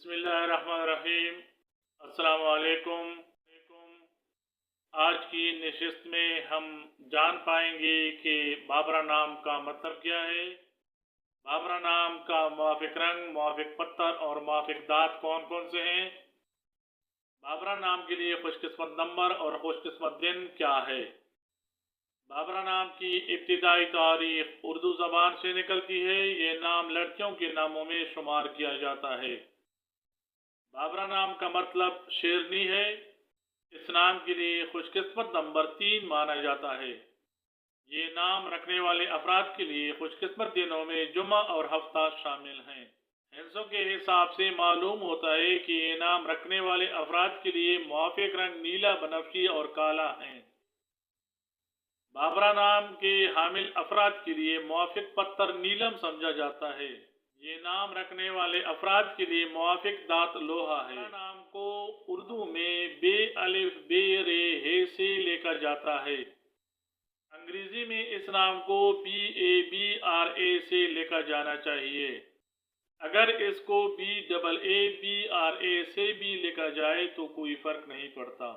बिस्मिल्लाहिर्रहमानिर्रहीम। अस्सलाम वालेकुम। आज की नशिस्त में हम जान पाएंगे कि बाबरा नाम का मतलब क्या है। बाबरा नाम का मुवाफिक रंग, मुवाफिक पत्थर और मुवाफिक दांत कौन कौन से हैं। बाबरा नाम के लिए खुशकिस्मत नंबर और खुशकिस्मत दिन क्या है। बाबरा नाम की इब्तिदाई तारीख उर्दू ज़बान से निकलती है। ये नाम लड़कियों के नामों में शुमार किया जाता है। बाबरा नाम का मतलब शेरनी है। इस नाम के लिए खुशकिस्मत नंबर 3 माना जाता है। ये नाम रखने वाले अफराद के लिए खुशकिस्मत दिनों में जुमा और हफ्ता शामिल हैं। हिंसों के हिसाब से मालूम होता है कि ये नाम रखने वाले अफराद के लिए मुवाफिक रंग नीला, बनफशी और काला है। बाबरा नाम के हामिल अफराद के लिए मुवाफिक पत्थर नीलम समझा जाता है। ये नाम रखने वाले अफराद के लिए मुवाफिक दांत लोहा है। नाम को उर्दू में बे अलिफ बे रे हे से लेकर जाता है। अंग्रेजी में इस नाम को BABRA से लेकर जाना चाहिए। अगर इसको BAABRA से भी लेकर जाए तो कोई फर्क नहीं पड़ता।